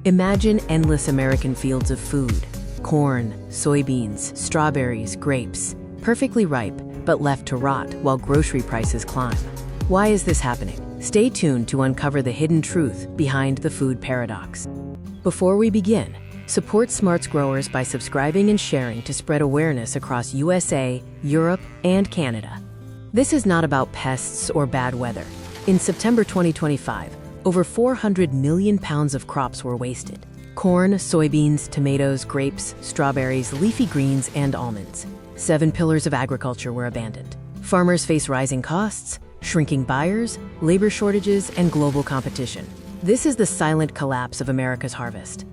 Imagine endless American fields of food: corn, soybeans, strawberries, grapes, perfectly ripe, but left to rot while grocery prices climb. Why is this happening? Stay tuned to uncover the hidden truth behind the food paradox. Before we begin, support Smartz Growers by subscribing and sharing to spread awareness across USA, Europe, and Canada. This is not about pests or bad weather. In September 2025, over 400 million pounds of crops were wasted. Corn, soybeans, tomatoes, grapes, strawberries, leafy greens, and almonds. 7 pillars of agriculture were abandoned. Farmers face rising costs, shrinking buyers, labor shortages, and global competition. This is the silent collapse of America's harvest.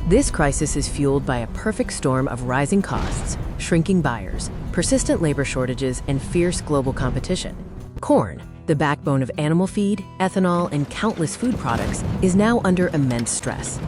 This crisis is fueled by a perfect storm of rising costs, shrinking buyers, persistent labor shortages, and fierce global competition. Corn, the backbone of animal feed, ethanol, and countless food products, is now under immense stress.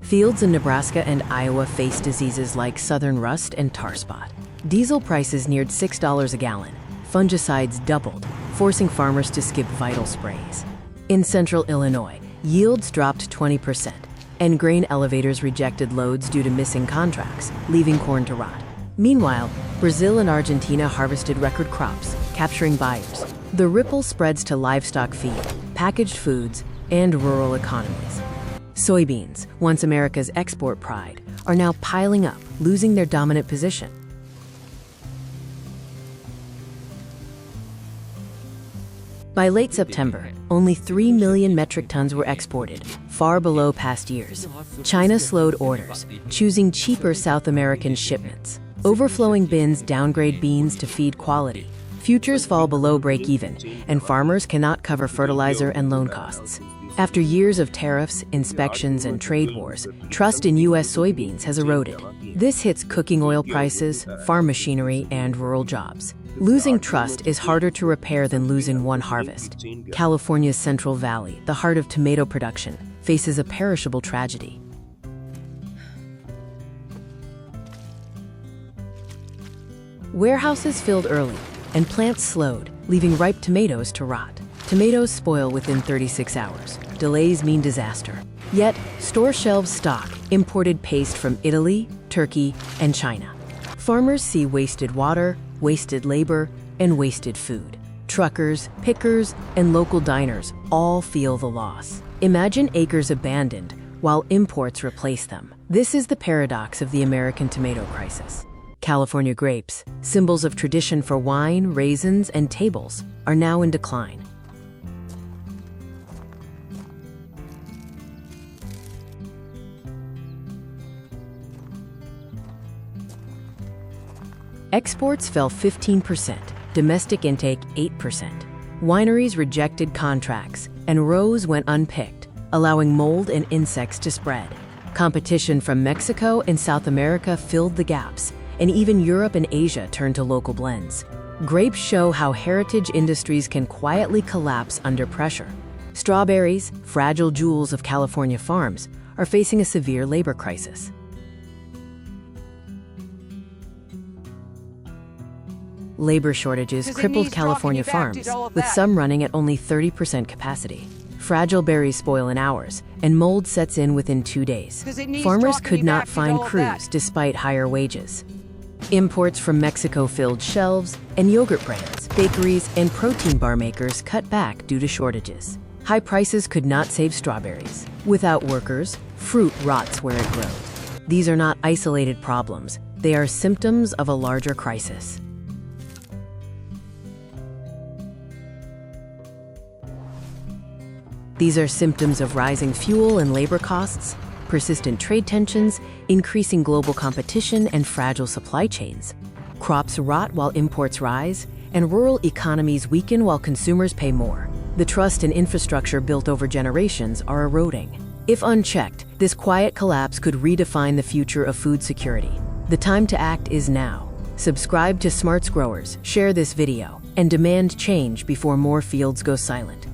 Fields in Nebraska and Iowa face diseases like southern rust and tar spot. Diesel prices neared $6 a gallon. Fungicides doubled, forcing farmers to skip vital sprays. In central Illinois, yields dropped 20%, and grain elevators rejected loads due to missing contracts, leaving corn to rot. Meanwhile, Brazil and Argentina harvested record crops, capturing buyers. The ripple spreads to livestock feed, packaged foods, and rural economies. Soybeans, once America's export pride, are now piling up, losing their dominant position. By late September, only 3 million metric tons were exported, far below past years. China slowed orders, choosing cheaper South American shipments. Overflowing bins downgrade beans to feed quality. Futures fall below break-even, and farmers cannot cover fertilizer and loan costs. After years of tariffs, inspections, and trade wars, trust in U.S. soybeans has eroded. This hits cooking oil prices, farm machinery, and rural jobs. Losing trust is harder to repair than losing one harvest. California's Central Valley, the heart of tomato production, faces a perishable tragedy. Warehouses filled early, and plants slowed, leaving ripe tomatoes to rot. Tomatoes spoil within 36 hours. Delays mean disaster. Yet, store shelves stock imported paste from Italy, Turkey, and China. Farmers see wasted water, wasted labor, and wasted food. Truckers, pickers, and local diners all feel the loss. Imagine acres abandoned while imports replace them. This is the paradox of the American tomato crisis. California grapes, symbols of tradition for wine, raisins, and tables, are now in decline. Exports fell 15%, domestic intake 8%. Wineries rejected contracts, and rows went unpicked, allowing mold and insects to spread. Competition from Mexico and South America filled the gaps, and even Europe and Asia turned to local blends. Grapes show how heritage industries can quietly collapse under pressure. Strawberries, fragile jewels of California farms, are facing a severe labor crisis. Labor shortages crippled California farms, with some running at only 30% capacity. Fragile berries spoil in hours, and mold sets in within 2 days. Farmers could not find crews despite higher wages. Imports from Mexico filled shelves, and yogurt brands, bakeries, and protein bar makers cut back due to shortages. High prices could not save strawberries. Without workers, fruit rots where it grows. These are not isolated problems. They are symptoms of a larger crisis. These are symptoms of rising fuel and labor costs, persistent trade tensions, increasing global competition, and fragile supply chains. Crops rot while imports rise, and rural economies weaken while consumers pay more. The trust and infrastructure built over generations are eroding. If unchecked, this quiet collapse could redefine the future of food security. The time to act is now. Subscribe to Smartz Growers, share this video, and demand change before more fields go silent.